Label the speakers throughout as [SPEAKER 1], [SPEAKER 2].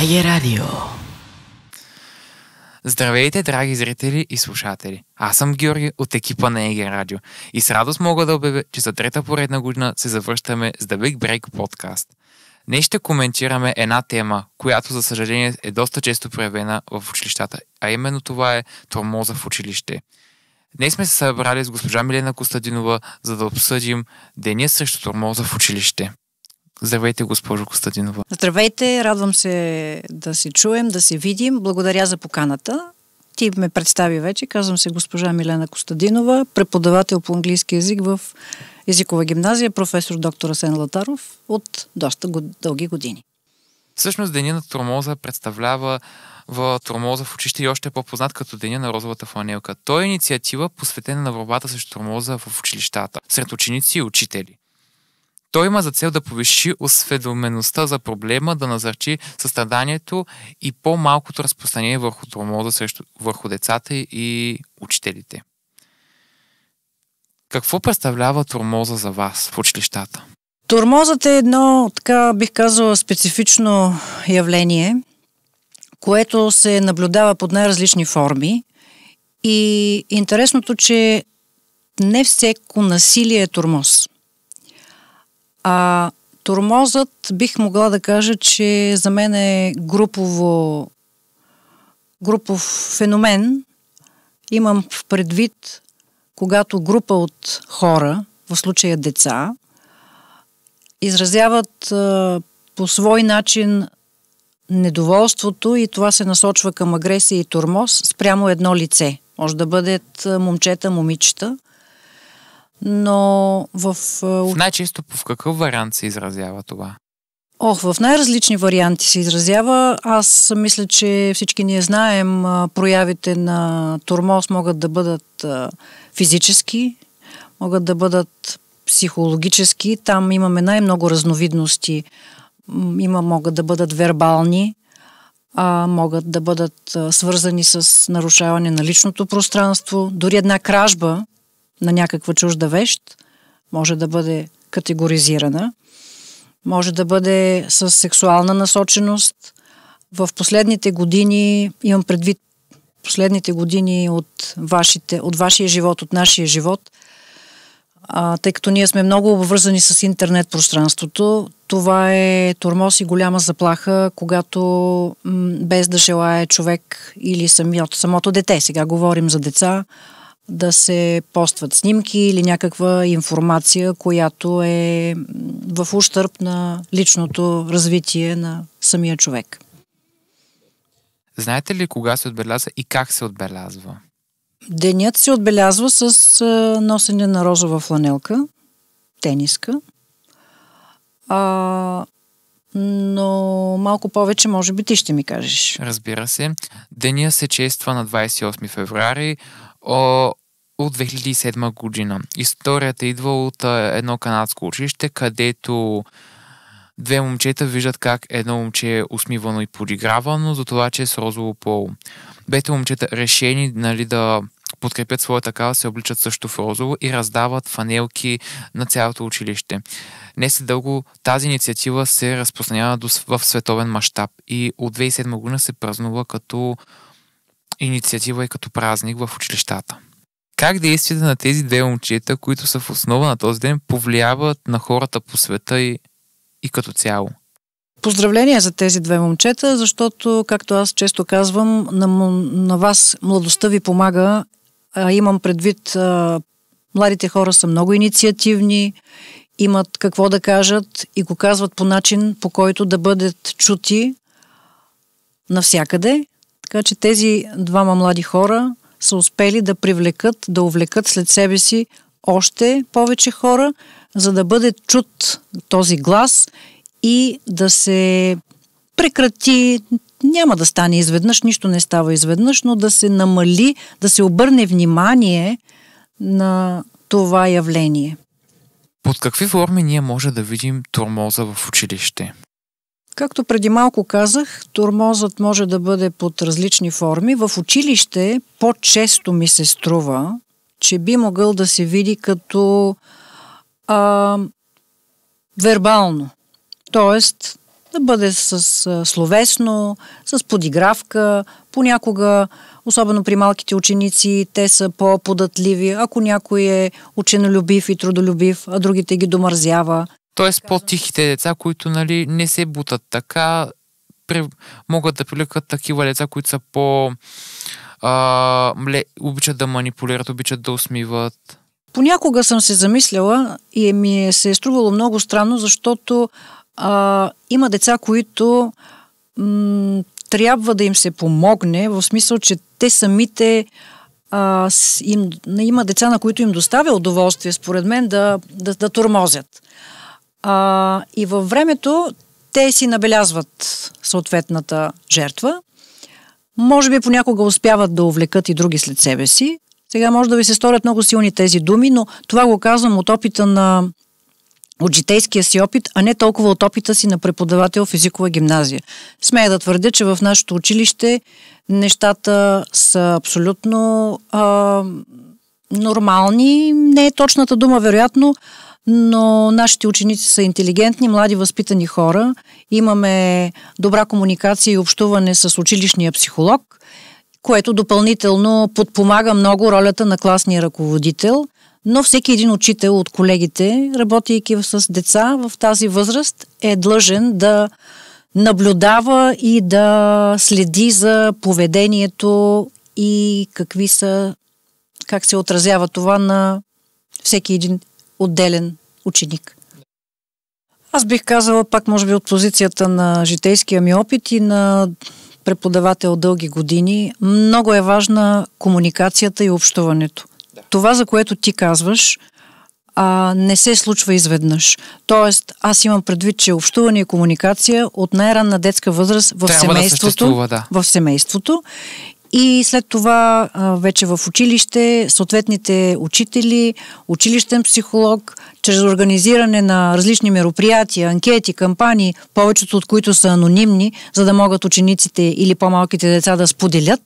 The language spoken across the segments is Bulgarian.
[SPEAKER 1] ЕГЕ Радио.
[SPEAKER 2] Здравейте, драги зрители и слушатели! Аз съм Георги от екипа на ЕГЕ Радио и с радост мога да обявя, че за трета поредна година се завръщаме с The Big Break подкаст. Днес ще коментираме една тема, която за съжаление е доста често проявена в училищата, а именно това е тормоза в училище. Днес сме се събрали с госпожа Милена Костадинова, за да обсъдим Деня срещу тормоза в училище. Здравейте, госпожо Костадинова.
[SPEAKER 3] Здравейте, радвам се да се чуем, да се видим. Благодаря за поканата. Ти ме представи вече. Казвам се госпожа Милена Костадинова, преподавател по английски язик в езикова гимназия, професор доктор Асен Латаров от доста дълги години.
[SPEAKER 2] Всъщност Деня на тормоза представлява в тормоза в училище и още е по-познат като Деня на розовата фланелка. Той е инициатива, посветена на борбата срещу тормоза в училищата, сред ученици и учители. Той има за цел да повиши осведомеността за проблема, да насърчи състраданието и по-малкото разпространение върху тормоза върху децата и учителите. Какво представлява тормоза за вас в училищата?
[SPEAKER 3] Тормозът е едно, така бих казала, специфично явление, което се наблюдава под най-различни форми. И интересното, че не всеко насилие е тормоз. А тормозът, бих могла да кажа, че за мен е групов феномен. Имам в предвид, когато група от хора, в случая деца, изразяват по свой начин недоволството и това се насочва към агресия и тормоз спрямо едно лице. Може да бъдат момчета, момичета, но
[SPEAKER 2] най-често в какъв вариант се изразява това?
[SPEAKER 3] В най-различни варианти се изразява. Аз мисля, че всички ние знаем, проявите на тормоз могат да бъдат физически, могат да бъдат психологически. Там имаме най-много разновидности. Могат да бъдат вербални, могат да бъдат свързани с нарушаване на личното пространство. Дори една кражба на някаква чужда вещ може да бъде категоризирана. Може да бъде с сексуална насоченост. В последните години, имам предвид последните години от вашия живот, от нашия живот, тъй като ние сме много обвързани с интернет пространството, това е тормоз и голяма заплаха, когато без да желае човек или самото дете, сега говорим за деца, да се постват снимки или някаква информация, която е в ущърб на личното развитие на самия човек.
[SPEAKER 2] Знаете ли кога се отбелязва и как се отбелязва?
[SPEAKER 3] Денят се отбелязва с носене на розова фланелка, тениска, но малко повече може би ти ще ми кажеш.
[SPEAKER 2] Разбира се. Деня се чества на 28 февруари от 2007 година. Историята идва от едно канадско училище, където две момчета виждат как едно момче е усмивано и подигравано за това, че е с розово поло. Двете момчета решени да подкрепят своя такава, се обличат също в розово и раздават фанелки на цялото училище. Не след дълго тази инициатива се разпространява в световен мащаб и от 2007 година се празнува като инициатива и като празник в училищата. Как действията на тези две момчета, които са в основа на този ден, повлияват на хората по света и като цяло?
[SPEAKER 3] Поздравления за тези две момчета, защото, както аз често казвам, на вас младостта ви помага. Имам предвид, младите хора са много инициативни, имат какво да кажат и го казват по начин, по който да бъдат чути навсякъде. Така че тези двама млади хора са успели да привлекат, да увлекат след себе си още повече хора, за да бъде чут този глас и да се прекрати, няма да стане изведнъж, нищо не става изведнъж, но да се намали, да се обърне внимание на това явление.
[SPEAKER 2] Под какви форми ние може да видим тормоза в училище?
[SPEAKER 3] Както преди малко казах, тормозът може да бъде под различни форми. В училище по-често ми се струва, че би могъл да се види като вербално. Тоест, Да бъде с словесно, с подигравка, понякога, особено при малките ученици, те са по-податливи, ако някой е ученолюбив и трудолюбив, а другите ги домързява.
[SPEAKER 2] Тоест по-тихите деца, които не се бутат така, могат да привлекат такива деца, които са обичат да манипулират, обичат да усмиват.
[SPEAKER 3] Понякога съм се замисляла и ми се е струвало много странно, защото има деца, които трябва да им се помогне, в смисъл, че те самите има деца, на които им доставя удоволствие, според мен, да тормозят. И във времето те си набелязват съответната жертва. Може би понякога успяват да увлекат и други след себе си. Сега може да ви се сторят много силни тези думи, но това го казвам от опита от житейския си опит, а не толкова от опита си на преподавател в езикова гимназия. Смея да твърдя, че в нашето училище нещата са абсолютно нормални. Не е точната дума, вероятно, но нашите ученици са интелигентни, млади, възпитани хора. Имаме добра комуникация и общуване с училищния психолог, което допълнително подпомага много ролята на класния ръководител, но всеки един учител от колегите, работейки с деца в тази възраст, е длъжен да наблюдава и да следи за поведението и как се отразява това на всеки един отделен ученик. Аз бих казала, пак може би от позицията на житейския ми опит и на преподавател дълги години, много е важна комуникацията и общуването. Да. Това, за което ти казваш, не се случва изведнъж. Тоест, аз имам предвид, че общуване и комуникация от най-ранна детска възраст в семейството и след това вече в училище, съответните учители, училищен психолог, чрез организиране на различни мероприятия, анкети, кампании, повечето от които са анонимни, за да могат учениците или по-малките деца да споделят,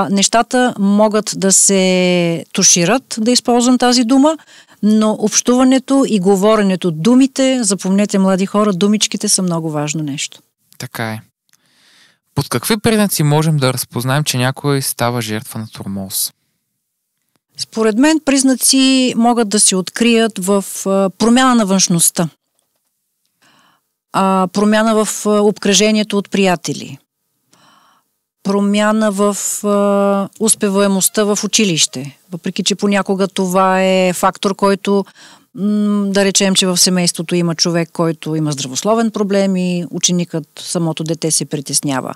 [SPEAKER 3] нещата могат да се тушират, да използвам тази дума, но общуването и говоренето, думите, запомнете, млади хора, думичките са много важно нещо.
[SPEAKER 2] Така е. Под какви признаци можем да разпознаем, че някой става жертва на тормоз?
[SPEAKER 3] Според мен признаци могат да се открият в промяна на външността, промяна в обкръжението от приятели, промяна в успеваемостта в училище, въпреки че понякога това е фактор, който да речем, че в семейството има човек, който има здравословен проблем и ученикът, самото дете се притеснява.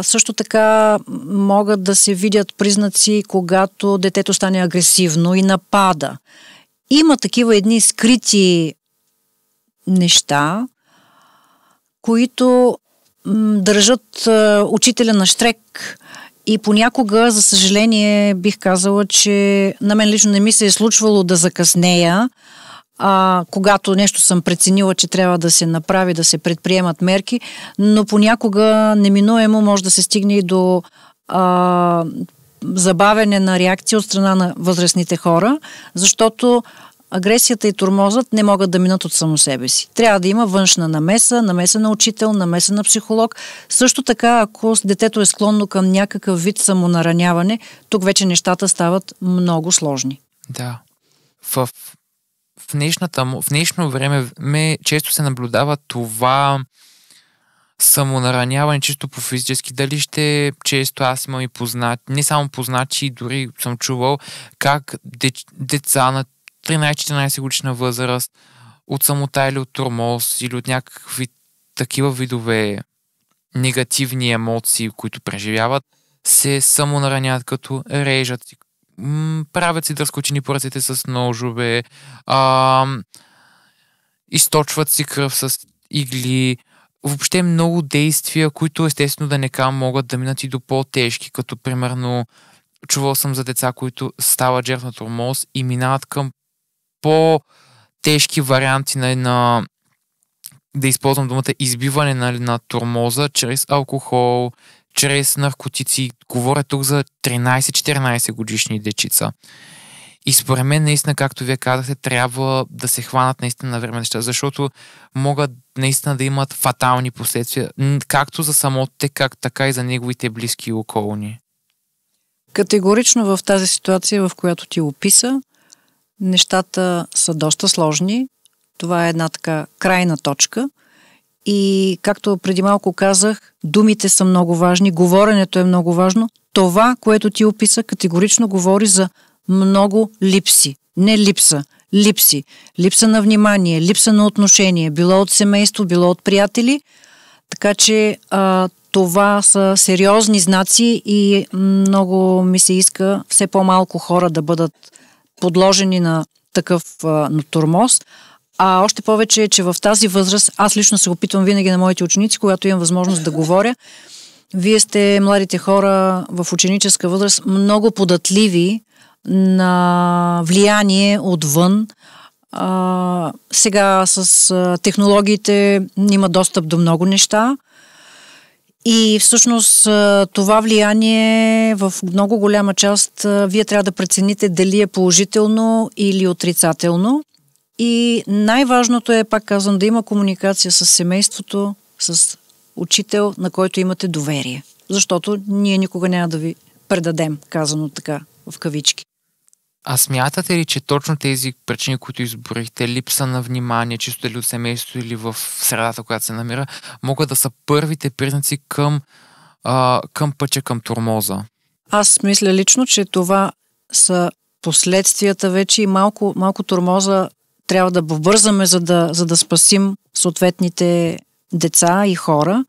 [SPEAKER 3] Също така могат да се видят признаци, когато детето стане агресивно и напада. Има такива едни скрити неща, които държат учителя на щрек. И понякога, за съжаление, бих казала, че на мен лично не ми се е случвало да закъснея, когато нещо съм преценила, че трябва да се направи, да се предприемат мерки, но понякога неминуемо може да се стигне и до забавяне на реакция от страна на възрастните хора, защото агресията и тормозът не могат да минат от само себе си. Трябва да има външна намеса на учител, намеса на психолог. Също така, ако детето е склонно към някакъв вид самонараняване, тук вече нещата стават много сложни.
[SPEAKER 2] Да. В днешно време често се наблюдава това самонараняване чисто по физически. Дали ще често аз имам и познати, не само познати, дори съм чувал как деца на 13-14 годишна възраст от самота или от тормоз или от някакви такива видове негативни емоции, които преживяват, се самонараняват, като режат си, правят си дръскотини по ръцете с ножове, източват си кръв с игли. Въобще много действия, които естествено да не кам могат да минат и до по-тежки, като примерно чувал съм за деца, които стават жертва на тормоз и минават към по-тежки варианти на да използвам думата избиване на тормоза чрез алкохол, чрез наркотици. Говоря тук за 13-14 годишни дечица. И според мен, наистина, както вие казахте, трябва да се хванат наистина на време неща, защото могат наистина да имат фатални последствия, както за самото те, така и за неговите близки и околни.
[SPEAKER 3] Категорично в тази ситуация, в която ти описа, нещата са доста сложни. Това е една така крайна точка. И както преди малко казах, думите са много важни, говоренето е много важно. Това, което ти описа, категорично говори за много липси. Не липса, липси. Липса на внимание, липса на отношение, било от семейство, било от приятели. Така че това са сериозни знаци и много ми се иска все по-малко хора да бъдат подложени на такъв тормоз. А още повече, че в тази възраст, аз лично се опитвам винаги на моите ученици, когато имам възможност да говоря, вие сте, младите хора в ученическа възраст, много податливи на влияние отвън. Сега с технологиите има достъп до много неща и всъщност това влияние в много голяма част вие трябва да прецените дали е положително или отрицателно. И най-важното е, пак казвам, да има комуникация с семейството, с учител, на който имате доверие. Защото ние никога няма да ви предадем, казано така, в кавички.
[SPEAKER 2] А смятате ли, че точно тези причини, които изборихте, липса на внимание, чисто дали от семейството или в средата, която се намира, могат да са първите признаци към пътя към тормоза?
[SPEAKER 3] Аз мисля лично, че това са последствията вече и малко тормоза трябва да побързаме, за да спасим съответните деца и хора,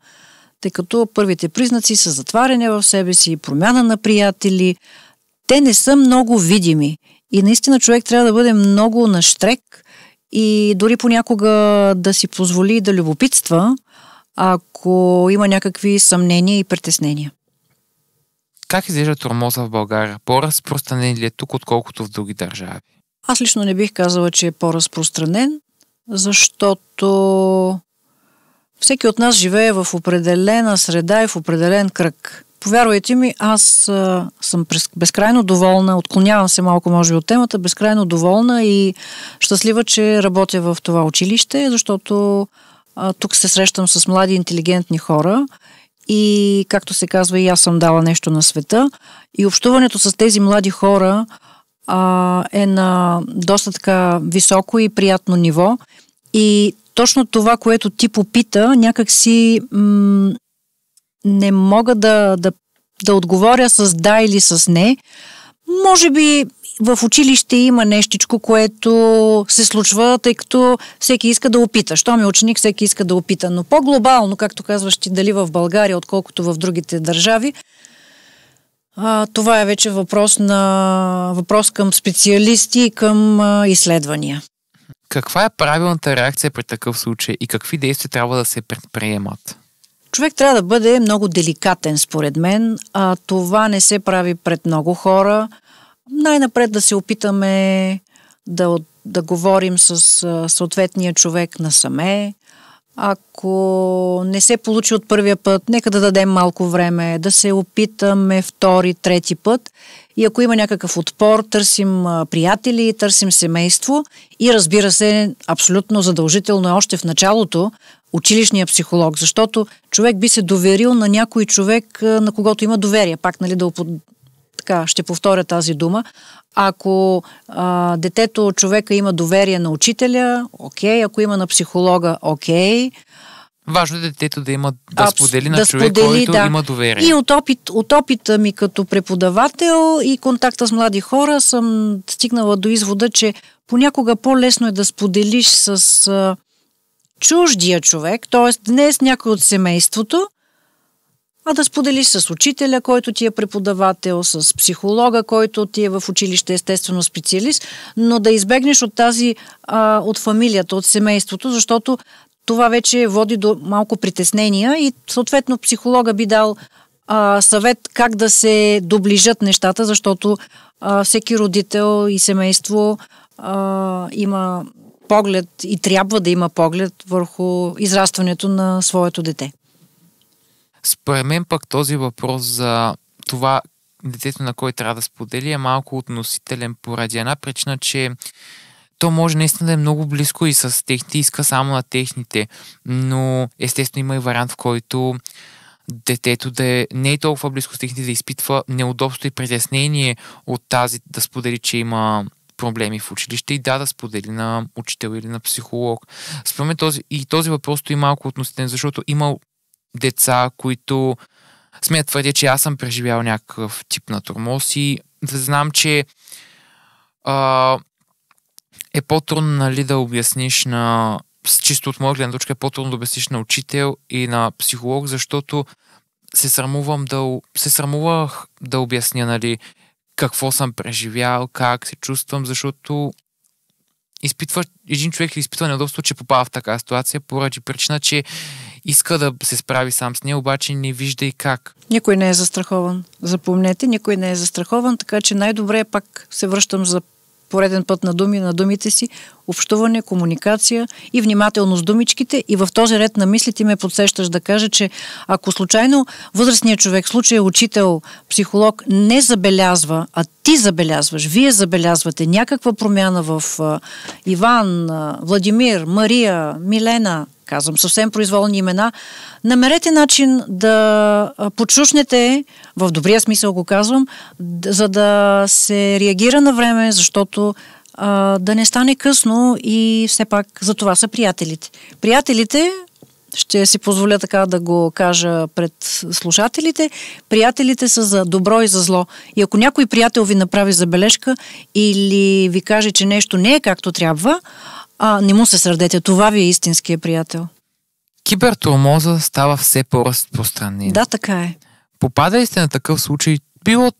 [SPEAKER 3] тъй като първите признаци са затваряне в себе си, промяна на приятели. Те не са много видими и наистина човек трябва да бъде много нащрек и дори понякога да си позволи да любопитства, ако има някакви съмнения и притеснения.
[SPEAKER 2] Как изглежда тормоза в България? По-разпространен ли е тук, отколкото в други държави?
[SPEAKER 3] Аз лично не бих казала, че е по-разпространен, защото всеки от нас живее в определена среда и в определен кръг. Повярвайте ми, аз съм безкрайно доволна, отклонявам се малко може би от темата, безкрайно доволна и щастлива, че работя в това училище, защото тук се срещам с млади интелигентни хора и, както се казва, и аз съм дала нещо на света. И общуването с тези млади хора е на доста така високо и приятно ниво. И точно това, което ти попита, някак си не мога да отговоря с да или с не. Може би в училище има нещичко, което се случва, тъй като всеки иска да опита. Щом е ученик, всеки иска да опита. Но по-глобално, както казваш ти, дали в България, отколкото в другите държави, това е вече въпрос към специалисти и към изследвания.
[SPEAKER 2] Каква е правилната реакция при такъв случай и какви действия трябва да се предприемат?
[SPEAKER 3] Човек трябва да бъде много деликатен, според мен. Това не се прави пред много хора. Най-напред да се опитаме да говорим с съответния човек насаме. Ако не се получи от първия път, нека да дадем малко време, да се опитаме втори, трети път. И ако има някакъв отпор, търсим приятели, търсим семейство и, разбира се, абсолютно задължително е още в началото училищния психолог, защото човек би се доверил на някой човек, на когото има доверие. Пак, нали, така, ще повторя тази дума. Ако детето, човека има доверие на учителя, окей, ако има на психолога, окей.
[SPEAKER 2] Важно е детето да сподели на човек, който има доверие.
[SPEAKER 3] И от опита ми като преподавател и контакта с млади хора съм стигнала до извода, че понякога по-лесно е да споделиш с чуждия човек, т.е. не с някой от семейството, а да споделиш с учителя, който ти е преподавател, с психолога, който ти е в училище, естествено специалист, но да избегнеш от от фамилията, от семейството, защото това вече води до малко притеснения и съответно психолога би дал съвет как да се доближат нещата, защото всеки родител и семейство има поглед и трябва да има поглед върху израстването на своето дете.
[SPEAKER 2] Според мен пък този въпрос за това детето на кой трябва да сподели, е малко относителен поради една причина, че то може наистина да е много близко и с техните, иска само на техните, но естествено има и вариант, в който детето не е толкова близко с техните, да изпитва неудобство и притеснение от тази да сподели, че има проблеми в училище и да сподели на учител или на психолог. Според мен този въпрос е малко относителен, защото има деца, които смеят твърдя, че аз съм преживял някакъв тип на тормоз и знам, че е по-трудно, нали, да обясниш чисто от моя гледна точка, е по-трудно да обясниш на учител и на психолог, защото се срамувах да обясня, нали, какво съм преживял, как се чувствам, защото един човек изпитва неудобство, че попада в такава ситуация, поради причина, че иска да се справи сам с нея, обаче не вижда и как.
[SPEAKER 3] Никой не е застрахован. Запомнете, никой не е застрахован, така че най-добре пак се връщам за пореден път на думите си, общуване, комуникация и внимателно с думичките, и в този ред на мисли ти ме подсещаш да кажа, че ако случайно възрастният човек, в случая учител, психолог, не забелязва, а ти забелязваш, вие забелязвате някаква промяна в Иван, Владимир, Мария, Милена, казвам съвсем произволни имена, намерете начин да подшушнете, в добрия смисъл го казвам, за да се реагира на време, защото да не стане късно, и все пак за това са приятелите. Приятелите, ще си позволя така да го кажа пред слушателите, приятелите са за добро и за зло. И ако някой приятел ви направи забележка или ви каже, че нещо не е както трябва, не му се сърдете. Това ви е истинския приятел.
[SPEAKER 2] Кибертормоза става все по-разпространен.
[SPEAKER 3] Да, така е.
[SPEAKER 2] Попадали сте на такъв случай, било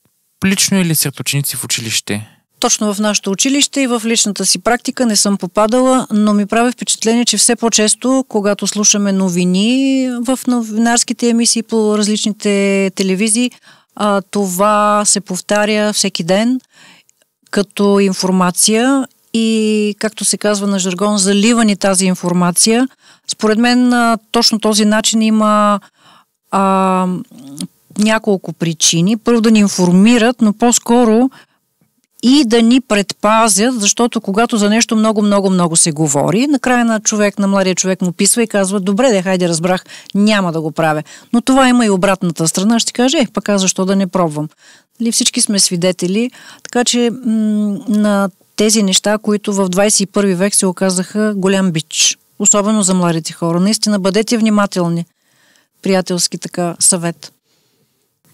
[SPEAKER 2] лично или сред ученици в училище?
[SPEAKER 3] Точно в нашето училище и в личната си практика не съм попадала, но ми прави впечатление, че все по-често, когато слушаме новини в новинарските емисии по различните телевизии, това се повтаря всеки ден като информация и, както се казва на жаргон, залива ни тази информация. Според мен точно този начин има няколко причини. Първо, да ни информират, но по-скоро и да ни предпазят, защото когато за нещо много се говори, накрая на младия човек му писва и казва: добре, хайде, разбрах, няма да го правя. Но това има и обратната страна. Ще каже: пък аз защо да не пробвам? Всички сме свидетели, така че на тези неща, които в 21 век се оказаха голям бич. Особено за младите хора. Наистина, бъдете внимателни. Приятелски така съвет.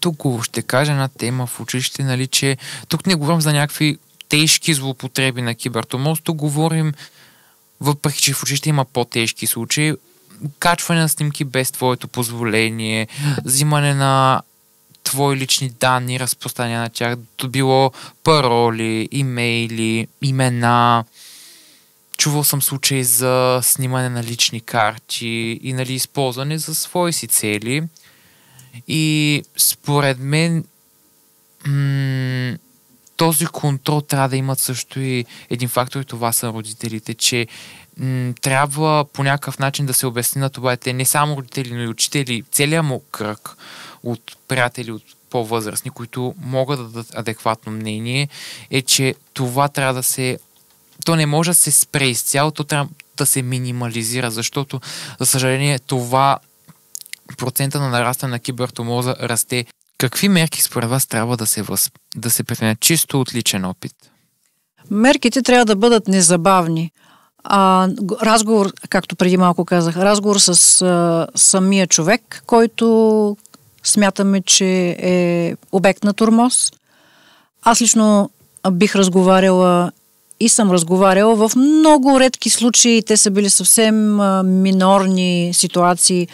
[SPEAKER 2] Тук ще кажа една тема в училище, нали, че тук не говорим за някакви тежки злоупотреби на кибертормоз, тук говорим, въпреки че в училище има по-тежки случаи, качване на снимки без твоето позволение, взимане на твои лични данни, разпространение на тях, било пароли, имейли, имена. Чувал съм случаи за снимане на лични карти и, нали, използване за свои си цели. И според мен този контрол трябва да имат също и един фактор, и това са родителите, че трябва по някакъв начин да се обясни на това дете, не само родители, но и учители, целият му кръг от приятели, от по-възрастни, които могат да дадат адекватно мнение, е, че това трябва да се... То не може да се спре изцяло, то трябва да се минимализира, защото, за съжаление, това процента на нарастване на кибертормоза расте. Какви мерки според вас трябва да се предприемат чисто от личен опит?
[SPEAKER 3] Мерките трябва да бъдат незабавни. Разговор, както преди малко казах, разговор с самия човек, който смятаме, че е обект на тормоз. Аз лично бих разговаряла и съм разговаряла в много редки случаи, те са били съвсем минорни ситуации,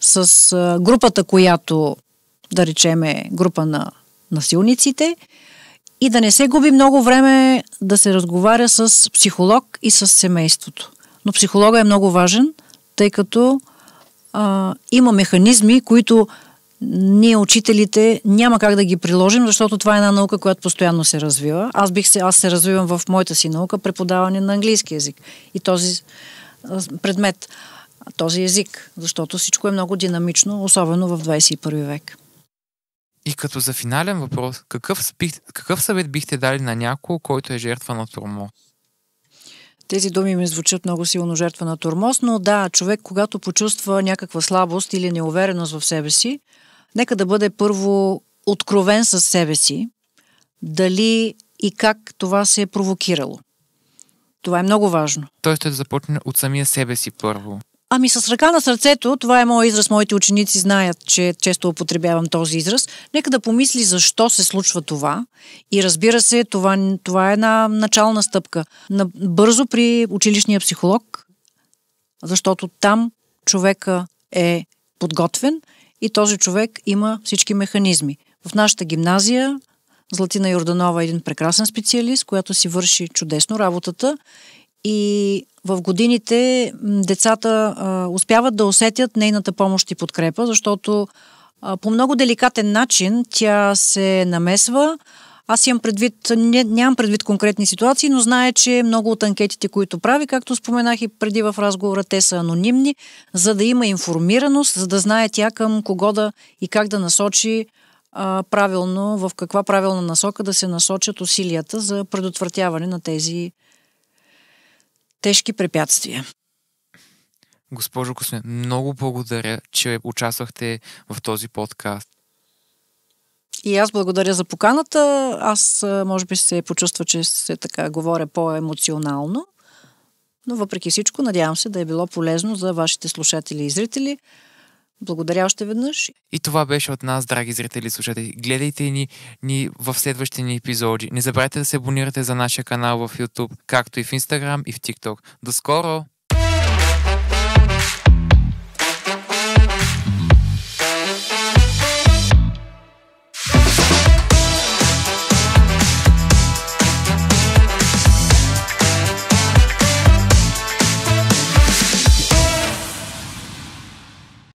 [SPEAKER 3] с групата, която, да речеме, група на насилниците, и да не се губи много време да се разговаря с психолог и с семейството. Но психологът е много важен, тъй като има механизми, които ние, учителите, няма как да ги приложим, защото това е една наука, която постоянно се развива. Аз се развивам в моята си наука, преподаване на английски език и този предмет, този език, защото всичко е много динамично, особено в 21 век.
[SPEAKER 2] И като за финален въпрос, какъв съвет бихте дали на някой, който е жертва на тормоз?
[SPEAKER 3] Тези думи ми звучат много силно, жертва на тормоз, но да, човек, когато почувства някаква слабост или неувереност в себе си, нека да бъде първо откровен със себе си, дали и как това се е провокирало. Това е много важно.
[SPEAKER 2] Той ще започне от самия себе си първо.
[SPEAKER 3] Ами с ръка на сърцето, това е моят израз, моите ученици знаят, че често употребявам този израз. Нека да помисли защо се случва това и разбира се, това е една начална стъпка. Бързо при училищния психолог, защото там човека е подготвен и този човек има всички механизми. В нашата гимназия Златина Йорданова е един прекрасен специалист, която си върши чудесно работата и в годините децата успяват да усетят нейната помощ и подкрепа, защото по много деликатен начин тя се намесва. Аз имам нямам предвид конкретни ситуации, но знае, че много от анкетите, които прави, както споменах и преди в разговора, те са анонимни, за да има информираност, за да знае тя към кого да и как да насочи правилно, в каква правилна насока да се насочат усилията за предотвратяване на тези тежки препятствия.
[SPEAKER 2] Госпожо Косме, много благодаря, че участвахте в този подкаст.
[SPEAKER 3] И аз благодаря за поканата. Аз може би се почувства, че се така говоря по-емоционално, но въпреки всичко надявам се да е било полезно за вашите слушатели и зрители. Благодаря още веднъж.
[SPEAKER 2] И това беше от нас, драги зрители и слушатели. Гледайте ни в следващите ни епизоди. Не забравяйте да се абонирате за нашия канал в YouTube, както и в Instagram и в TikTok. До скоро!